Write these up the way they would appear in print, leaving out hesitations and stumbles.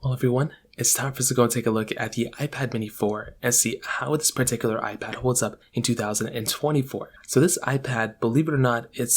Well, everyone, it's time for us to go and take a look at the iPad mini 4 and see how this particular iPad holds up in 2024. So this iPad, believe it or not, it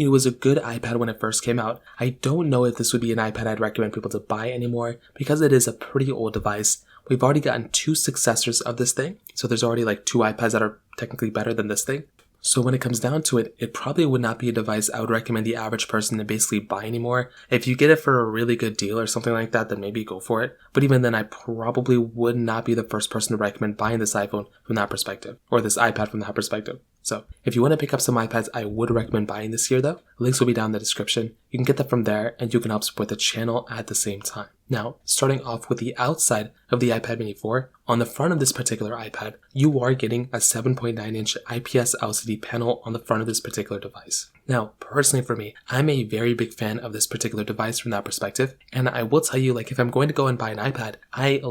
was a good iPad when it first came out. I don't know if this would be an iPad I'd recommend people to buy anymore because it is a pretty old device. We've already gotten two successors of this thing, so there's already like two iPads that are technically better than this thing. So when it comes down to it, it probably would not be a device I would recommend the average person to basically buy anymore. If you get it for a really good deal or something like that, then maybe go for it. But even then, I probably would not be the first person to recommend buying this iPhone from that perspective, or this iPad from that perspective. So if you want to pick up some iPads, I would recommend buying this year though. Links will be down in the description. You can get that from there and you can help support the channel at the same time. Now, starting off with the outside of the iPad mini 4, on the front of this particular iPad, you are getting a 7.9-inch IPS LCD panel on the front of this particular device. Now, personally for me, I'm a very big fan of this particular device from that perspective, and I will tell you, like, if I'm going to go and buy an iPad, I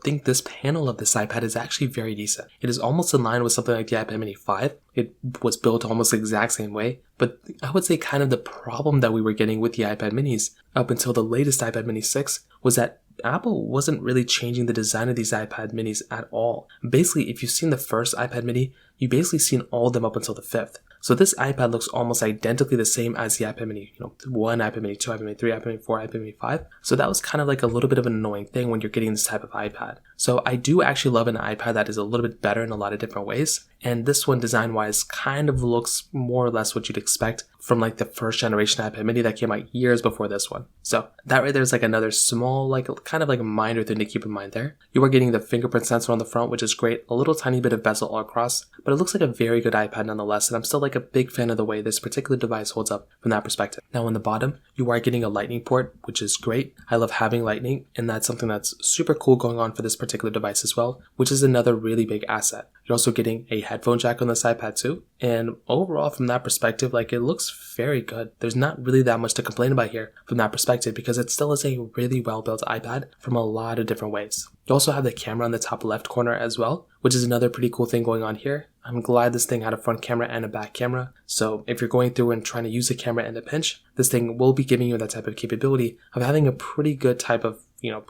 think this panel of this iPad is actually very decent. It is almost in line with something like the iPad mini 5. It was built almost the exact same way, but I would say kind of the problem that we were getting with the iPad minis up until the latest iPad mini 6 was that Apple wasn't really changing the design of these iPad minis at all. Basically, if you've seen the first iPad mini, you've basically seen all of them up until the 5th. So this iPad looks almost identically the same as the iPad mini, 1, iPad mini 2, iPad mini 3, iPad mini 4, iPad mini 5. So that was kind of like a little bit of an annoying thing when you're getting this type of iPad. So I do actually love an iPad that is a little bit better in a lot of different ways. And this one design-wise kind of looks more or less what you'd expect from like the first generation iPad mini that came out years before this one. So that right there is like another small, like kind of like a minor thing to keep in mind there. You are getting the fingerprint sensor on the front, which is great. A little tiny bit of bezel all across, but it looks like a very good iPad nonetheless. And I'm still like a big fan of the way this particular device holds up from that perspective. Now on the bottom, you are getting a lightning port, which is great. I love having lightning, and that's something that's super cool going on for this particular device as well, which is another really big asset. You're also getting a headphone jack on this iPad too. And overall from that perspective, like it looks very good. There's not really that much to complain about here from that perspective because it still is a really well-built iPad from a lot of different ways. You also have the camera in the top left corner as well, which is another pretty cool thing going on here. I'm glad this thing had a front camera and a back camera. So if you're going through and trying to use a camera in a pinch, this thing will be giving you that type of capability of having a pretty good type of,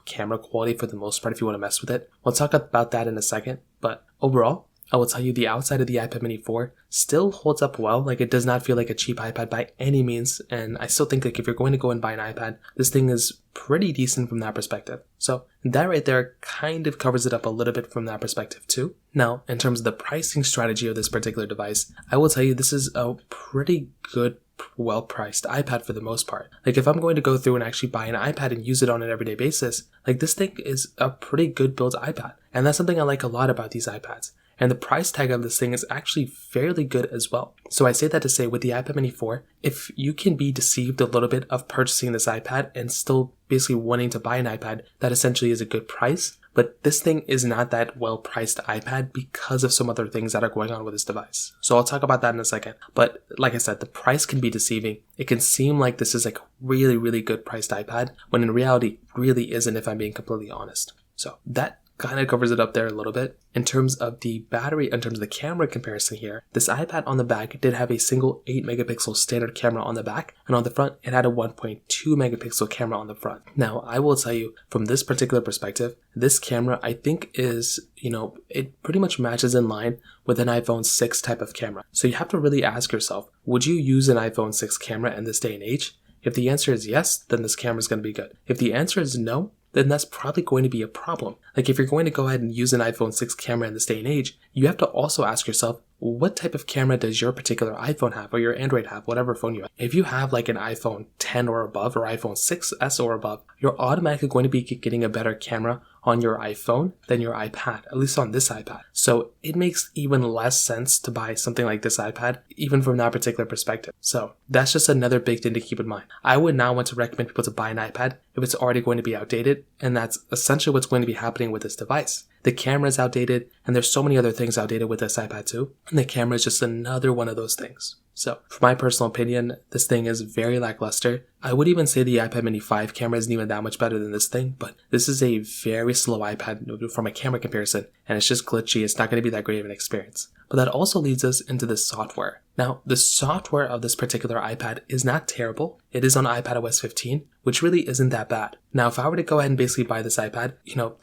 camera quality for the most part if you want to mess with it. We'll talk about that in a second, but overall, I will tell you the outside of the iPad mini 4 still holds up well. Like it does not feel like a cheap iPad by any means. And I still think like if you're going to go and buy an iPad, this thing is pretty decent from that perspective. So that right there kind of covers it up a little bit from that perspective too. Now, in terms of the pricing strategy of this particular device, I will tell you this is a pretty good well-priced iPad for the most part. Like if I'm going to go through and actually buy an iPad and use it on an everyday basis, like this thing is a pretty good built iPad. And that's something I like a lot about these iPads. And the price tag of this thing is actually fairly good as well. So I say that to say with the iPad mini 4, if you can be deceived a little bit of purchasing this iPad and still basically wanting to buy an iPad, that essentially is a good price. But this thing is not that well-priced iPad because of some other things that are going on with this device. So I'll talk about that in a second. But like I said, the price can be deceiving. It can seem like this is like a really, really good priced iPad, when in reality, really isn't if I'm being completely honest. So that kind of covers it up there a little bit. In terms of the battery, in terms of the camera comparison here, this iPad on the back did have a single 8 megapixel standard camera on the back, and on the front it had a 1.2 megapixel camera on the front. Now I will tell you from this particular perspective, this camera I think is, it pretty much matches in line with an iPhone 6 type of camera. So you have to really ask yourself, would you use an iPhone 6 camera in this day and age? If the answer is yes, then this camera is going to be good. If the answer is no, then that's probably going to be a problem. Like if you're going to go ahead and use an iPhone 6 camera in this day and age, you have to also ask yourself, what type of camera does your particular iPhone have or your Android have, whatever phone you have? If you have like an iPhone 10 or above or iPhone 6S or above, you're automatically going to be getting a better camera on your iPhone than your iPad, at least on this iPad. So it makes even less sense to buy something like this iPad, even from that particular perspective. So that's just another big thing to keep in mind. I would not want to recommend people to buy an iPad if it's already going to be outdated, and that's essentially what's going to be happening with this device. The camera is outdated, and there's so many other things outdated with this iPad too, and the camera is just another one of those things. So, for my personal opinion, this thing is very lackluster. I would even say the iPad mini 5 camera isn't even that much better than this thing, but this is a very slow iPad from a camera comparison, and it's just glitchy. It's not going to be that great of an experience. But that also leads us into the software. Now, the software of this particular iPad is not terrible. It is on iPadOS 15, which really isn't that bad. Now, if I were to go ahead and basically buy this iPad,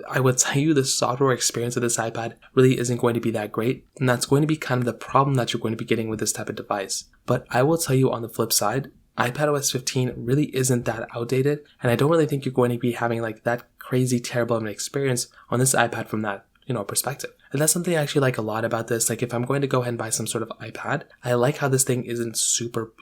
I would tell you the software experience of this iPad really isn't going to be that great, and that's going to be kind of the problem that you're going to be getting with this type of device. But I will tell you on the flip side, iPadOS 15 really isn't that outdated, and I don't really think you're going to be having like that crazy terrible of an experience on this iPad from that perspective. And that's something I actually like a lot about this. Like if I'm going to go ahead and buy some sort of iPad, I like how this thing isn't super,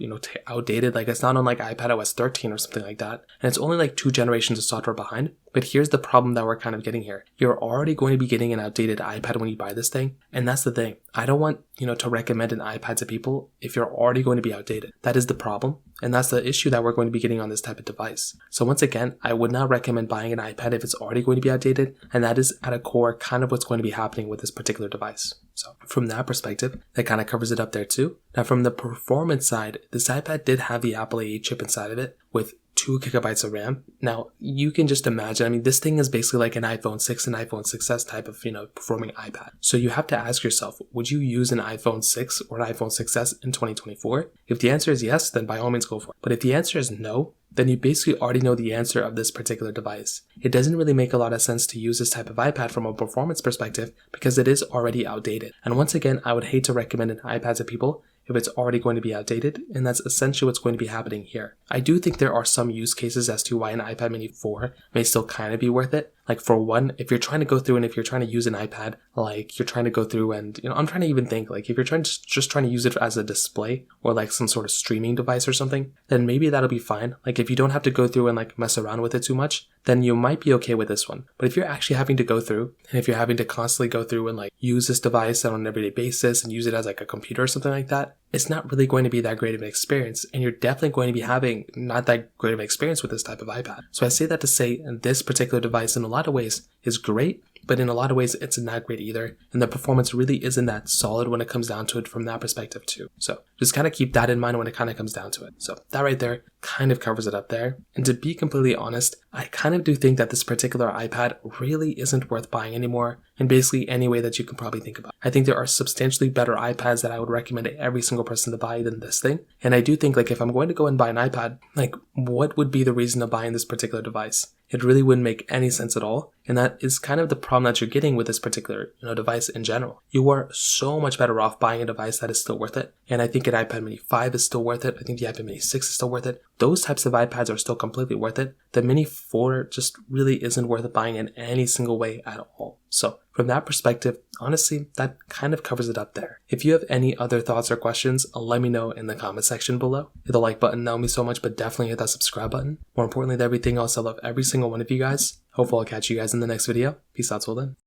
outdated. Like it's not on like iPadOS 13 or something like that. And it's only like 2 generations of software behind. But here's the problem that we're kind of getting here. You're already going to be getting an outdated iPad when you buy this thing. And that's the thing. I don't want, to recommend an iPad to people if you're already going to be outdated. That is the problem. And that's the issue that we're going to be getting on this type of device. So once again, I would not recommend buying an iPad if it's already going to be outdated. And that is at a core kind of what's going to be happening with this particular device. So from that perspective, that kind of covers it up there too. Now from the performance side, this iPad did have the Apple A8 chip inside of it with 2 gigabytes of RAM. Now, you can just imagine, this thing is basically like an iPhone 6 and iPhone 6s type of, performing iPad. So you have to ask yourself, would you use an iPhone 6 or an iPhone 6s in 2024? If the answer is yes, then by all means go for it. But if the answer is no, then you basically already know the answer of this particular device. It doesn't really make a lot of sense to use this type of iPad from a performance perspective because it is already outdated. And once again, I would hate to recommend an iPad to people if it's already going to be outdated, and that's essentially what's going to be happening here. I do think there are some use cases as to why an iPad mini 4 may still kind of be worth it. Like for one, if you're trying to go through and if you're trying to use an iPad, like you're trying to go through and, I'm trying to even think like if you're just trying to use it as a display or like some sort of streaming device or something, then maybe that'll be fine. Like if you don't have to go through and like mess around with it too much, then you might be okay with this one. But if you're actually having to go through and if you're having to constantly go through and like use this device on an everyday basis and use it as like a computer or something like that, it's not really going to be that great of an experience, and you're definitely going to be having not that great of an experience with this type of iPad. So I say that to say this particular device in a lot of ways is great, but in a lot of ways it's not great either, and the performance really isn't that solid when it comes down to it from that perspective too. So just kind of keep that in mind when it kind of comes down to it. So that right there kind of covers it up there. And to be completely honest, I kind of do think that this particular iPad really isn't worth buying anymore in basically any way that you can probably think about. I think there are substantially better iPads that I would recommend to every single person to buy than this thing. And I do think like if I'm going to go and buy an iPad, like what would be the reason of buying this particular device? It really wouldn't make any sense at all. And that is kind of the problem that you're getting with this particular device in general. You are so much better off buying a device that is still worth it. And I think an iPad mini 5 is still worth it. I think the iPad mini 6 is still worth it. Those types of iPads are still completely worth it. The mini 4 just really isn't worth buying in any single way at all. So from that perspective, honestly, that kind of covers it up there. If you have any other thoughts or questions, let me know in the comment section below. Hit the like button, that would mean so much, but definitely hit that subscribe button. More importantly than everything else, I love every single one of you guys. Hopefully I'll catch you guys in the next video. Peace out till then.